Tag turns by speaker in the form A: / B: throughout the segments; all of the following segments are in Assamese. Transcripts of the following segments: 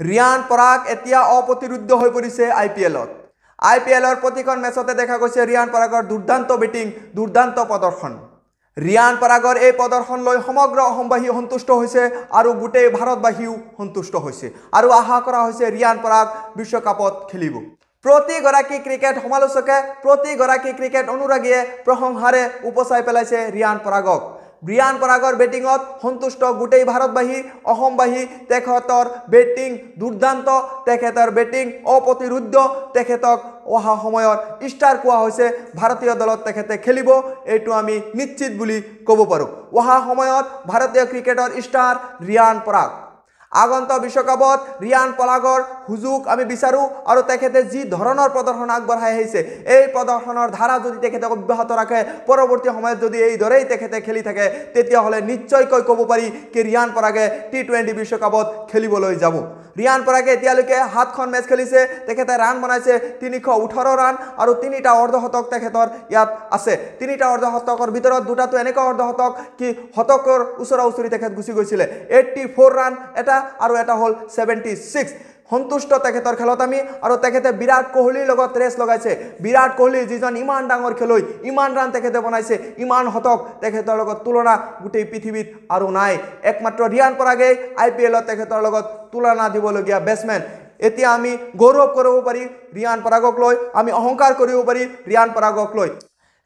A: ৰিয়ান পৰাগ এতিয়া অপ্ৰতিৰোধ্য হৈ পৰিছে IPL-ত। IPL-ৰ প্ৰতিখন মেচতে দেখা গৈছে ৰিয়ান পৰাগৰ দুৰ্দান্ত বেটিং, দুৰ্দান্ত প্ৰদৰ্শন। ৰিয়ান পৰাগৰ এই প্ৰদৰ্শন লৈ সমগ্ৰ অসমবাসী সন্তুষ্ট হৈছে আৰু গোটেই ভাৰতবাসীও সন্তুষ্ট হৈছে আৰু আশা কৰা হৈছে ৰিয়ান পৰাগ বিশ্বকাপত খেলিব। প্ৰতিগৰাকী ক্ৰিকেট সমালোচকে, প্ৰতিগৰাকী ক্ৰিকেট অনুৰাগীয়ে প্ৰশংসাৰে উপচাই পেলাইছে ৰিয়ান পৰাগক। ৰিয়ান পৰাগৰ বেটিঙত সন্তুষ্ট গোটেই ভাৰতবাসী, অসমবাসী। তেখেতৰ বেটিং দুৰ্দান্ত, তেখেতৰ বেটিং অপ্ৰতিৰোধ্য, তেখেতক অহা সময়ত ষ্টাৰ কোৱা হৈছে। ভাৰতীয় দলত তেখেতে খেলিব, এইটো আমি নিশ্চিত বুলি ক'ব পাৰোঁ। অহা সময়ত ভাৰতীয় ক্ৰিকেটৰ ষ্টাৰ ৰিয়ান পৰাগ। আগন্তুক বিশ্বকাপত ৰিয়ান পৰাগৰ সুযোগ আমি বিচাৰোঁ আৰু তেখেতে যি ধৰণৰ প্ৰদৰ্শন আগবঢ়াই আহিছে, এই প্ৰদৰ্শনৰ ধাৰা যদি তেখেতে অব্যাহত ৰাখে, পৰৱৰ্তী সময়ত যদি এইদৰেই তেখেতে খেলি থাকে, তেতিয়াহ'লে নিশ্চয়কৈ ক'ব পাৰি কি ৰিয়ান পৰাগে T20 বিশ্বকাপত খেলিবলৈ যাব। ৰিয়ান পৰাগে এতিয়ালৈকে 7খন মেচ খেলিছে, তেখেতে ৰান বনাইছে 318 ৰান আৰু 3টা অৰ্ধশতক তেখেতৰ ইয়াত আছে। 3টা অৰ্ধশতকৰ ভিতৰত 2টাটো এনেকুৱা অৰ্ধশতক কি শতকৰ ওচৰা ওচৰি তেখেত গুচি গৈছিলে। 84 ৰান এটা আৰু এটা হ'ল 76। সন্তুষ্ট তেখেতৰ খেলত আমি, আৰু তেখেতে বিৰাট কোহলিৰ লগত ৰেচ লগাইছে। বিৰাট কোহলি যিজন ইমান ডাঙৰ খেলুৱৈ, ইমান ৰান তেখেতে বনাইছে, ইমান শতক, তেখেতৰ লগত তুলনা গোটেই পৃথিৱীত আৰু নাই। একমাত্ৰ ৰিয়ান পৰাগেই IPL-ত তেখেতৰ লগত তুলনা দিবলগীয়া বেটছমেন। এতিয়া আমি গৌৰৱ কৰিব পাৰি ৰিয়ান পৰাগক লৈ, আমি অহংকাৰ কৰিব পাৰি ৰিয়ান পৰাগক লৈ।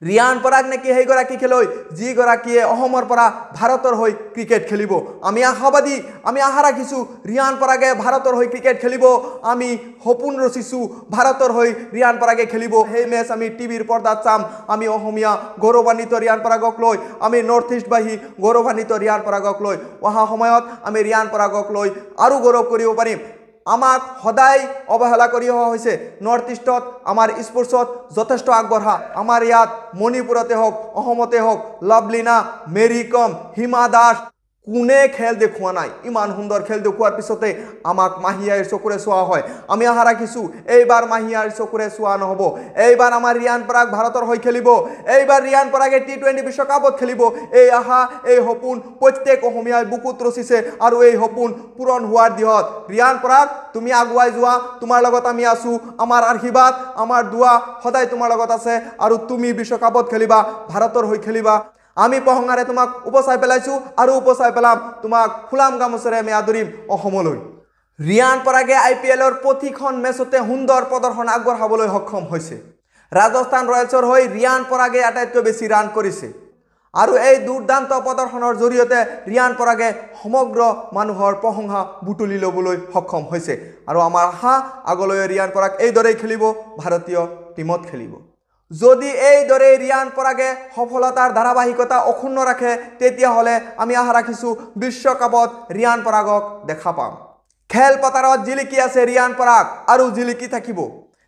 A: ৰিয়ান পৰাগ নেকি সেইগৰাকী খেলুৱৈ যিগৰাকীয়ে অসমৰ পৰা ভাৰতৰ হৈ ক্ৰিকেট খেলিব। আমি আশাবাদী, আমি আশা ৰাখিছোঁ ৰিয়ান পৰাগে ভাৰতৰ হৈ ক্ৰিকেট খেলিব। আমি সপোন ৰচিছোঁ ভাৰতৰ হৈ ৰিয়ান পৰাগে খেলিব। সেই মেচ আমি টিভিৰ পৰ্দাত চাম। আমি অসমীয়া গৌৰৱান্বিত ৰিয়ান পৰাগক লৈ, আমি নৰ্থ ইষ্টবাসী গৌৰৱান্বিত ৰিয়ান পৰাগক লৈ। অহা সময়ত আমি ৰিয়ান পৰাগক লৈ আৰু গৌৰৱ কৰিব পাৰিম। আমাক সদায় অৱহেলা কৰি অহা হৈছে। নৰ্থ ইষ্টত আমাৰ স্পৰ্টছত যথেষ্ট আগবঢ়া। আমাৰ ইয়াত মণিপুৰতে হওক, অসমতে হওক, লাভলীনা, মেৰী কম, হিমা দাস, কোনে খেল দেখুওৱা নাই। ইমান সুন্দৰ খেল দেখুওৱাৰ পিছতে আমাক মাহীয়াৰ চকুৰে চোৱা হয়। আমি আশা ৰাখিছোঁ এইবাৰ মাহীয়াৰ চকুৰে চোৱা নহ'ব। এইবাৰ আমাৰ ৰিয়ান পৰাগ ভাৰতৰ হৈ খেলিব। এইবাৰ ৰিয়ান পৰাগে T20 বিশ্বকাপত খেলিব। এই আশা, এই সপোন প্ৰত্যেক অসমীয়াই বুকুত ৰচিছে আৰু এই সপোন পূৰণ হোৱাৰ দিশত ৰিয়ান পৰাগ তুমি আগুৱাই যোৱা। তোমাৰ লগত আমি আছোঁ। আমাৰ আশীৰ্বাদ, আমাৰ দোৱা সদায় তোমাৰ লগত আছে আৰু তুমি বিশ্বকাপত খেলিবা, ভাৰতৰ হৈ খেলিবা। আমি প্ৰসংগাৰে তোমাক উপচাই পেলাইছোঁ আৰু উপচাই পেলাম। তোমাক ফুলাম গামোচেৰে আমি আদৰিম অসমলৈ। ৰিয়ান পৰাগে IPL-ৰ প্ৰতিখন মেচতে সুন্দৰ প্ৰদৰ্শন আগবঢ়াবলৈ সক্ষম হৈছে। ৰাজস্থান ৰয়েলছৰ হৈ ৰিয়ান পৰাগে আটাইতকৈ বেছি ৰান কৰিছে আৰু এই দুৰ্দান্ত প্ৰদৰ্শনৰ জৰিয়তে ৰিয়ান পৰাগে সমগ্ৰ মানুহৰ প্ৰশংসা বুটলি ল'বলৈ সক্ষম হৈছে আৰু আমাৰ আশা আগলৈ ৰিয়ান পৰাগ এইদৰেই খেলিব, ভাৰতীয় টীমত খেলিব। যদি এইদৰে ৰিয়ান পৰাগে সফলতাৰ ধাৰাবাহিকতা অক্ষুণ্ণ ৰাখে, তেতিয়াহ'লে আমি আশা ৰাখিছোঁ বিশ্বকাপত ৰিয়ান পৰাগক দেখা পাম। খেলপথাৰত জিলিকি আছে ৰিয়ান পৰাগ আৰু জিলিকি থাকিব।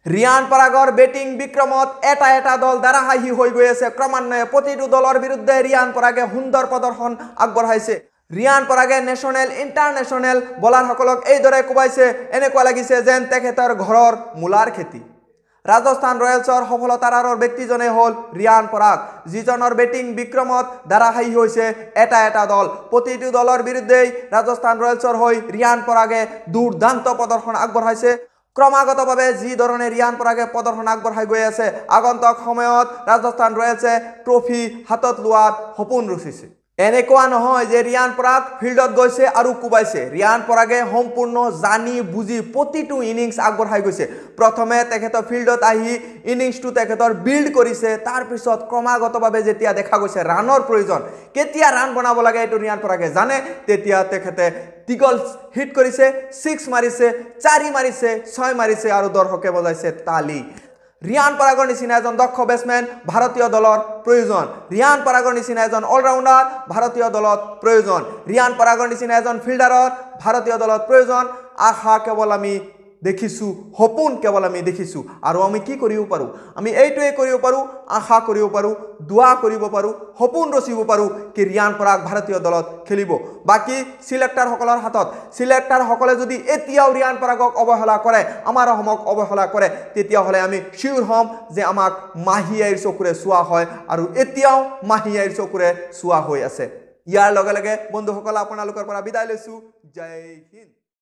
A: ৰিয়ান পৰাগৰ বেটিং বিক্ৰমত এটা এটা দল ধাৰাবাহিক হৈ গৈ আছে। ক্ৰমান্বয়ে প্ৰতিটো দলৰ বিৰুদ্ধে ৰিয়ান পৰাগে সুন্দৰ প্ৰদৰ্শন আগবঢ়াইছে। ৰিয়ান পৰাগে নেশ্যনেল, ইণ্টাৰনেশ্যনেল বলাৰসকলক এইদৰে কোবাইছে, এনেকুৱা লাগিছে যেন তেখেতৰ ঘৰৰ মূলাৰ খেতি। ৰাজস্থান ৰয়েলছৰ সফলতাৰ আঁৰৰ ব্যক্তিজনে হ'ল ৰিয়ান পৰাগ, যিজনৰ বেটিং বিক্ৰমত ধাৰাবাহিক হৈছে এটা এটা দল। প্ৰতিটো দলৰ বিৰুদ্ধেই ৰাজস্থান ৰয়েলছৰ হৈ ৰিয়ান পৰাগে দুৰ্দান্ত প্ৰদৰ্শন আগবঢ়াইছে। ক্ৰমাগতভাৱে যি ধৰণে ৰিয়ান পৰাগে প্ৰদৰ্শন আগবঢ়াই গৈ আছে, আগন্তুক সময়ত ৰাজস্থান ৰয়েলছে ট্ৰফি হাতত লোৱাৰ সপোন ৰচিছে। এনেকুৱা নহয় যে ৰিয়ান পৰাগ ফিল্ডত গৈছে আৰু কোবাইছে। ৰিয়ান পৰাগে সম্পূৰ্ণ জানি বুজি প্ৰতিটো ইনিংছ আগবঢ়াই গৈছে। প্ৰথমে তেখেতৰ ফিল্ডত আহি ইনিংছটো তেখেতৰ বিল্ড কৰিছে। তাৰপিছত ক্ৰমাগতভাৱে যেতিয়া দেখা গৈছে ৰানৰ প্ৰয়োজন, কেতিয়া ৰান বনাব লাগে এইটো ৰিয়ান পৰাগে জানে, তেতিয়া তেখেতে টিগল হিট কৰিছে, 6 মাৰিছে, 4 মাৰিছে, 6 মাৰিছে আৰু দৰ্শকে বজাইছে তালি। ৰিয়ান পৰাগৰ নিচিনা এজন দক্ষ বেটছমেন ভাৰতীয় দলৰ প্ৰয়োজন। ৰিয়ান পৰাগৰ নিচিনা এজন অলৰাউণ্ডাৰ ভাৰতীয় দলত প্ৰয়োজন। ৰিয়ান পৰাগৰ নিচিনা এজন ফিল্ডাৰৰ ভাৰতীয় দলত প্ৰয়োজন। আশা কেৱল আমি দেখিছোঁ, সপোন কেৱল আমি দেখিছোঁ আৰু আমি কি কৰিব পাৰোঁ? আমি এইটোৱে কৰিব পাৰোঁ, আশা কৰিব পাৰোঁ, দোৱা কৰিব পাৰোঁ, সপোন ৰচিব পাৰোঁ কি ৰিয়ান পৰাগ ভাৰতীয় দলত খেলিব। বাকী চিলেক্টাৰসকলৰ হাতত। চিলেক্টাৰসকলে যদি এতিয়াও ৰিয়ান পৰাগক অৱহেলা কৰে, আমাৰ অসমক অৱহেলা কৰে, তেতিয়াহ'লে আমি চিয়ৰ হ'ম যে আমাক মাহীয়াইৰ চকুৰে চোৱা হয় আৰু এতিয়াও মাহীয়াইৰ চকুৰে চোৱা হৈ আছে। ইয়াৰ লগে লগে বন্ধুসকল আপোনালোকৰ পৰা বিদায় লৈছোঁ। জয় হিন্দ।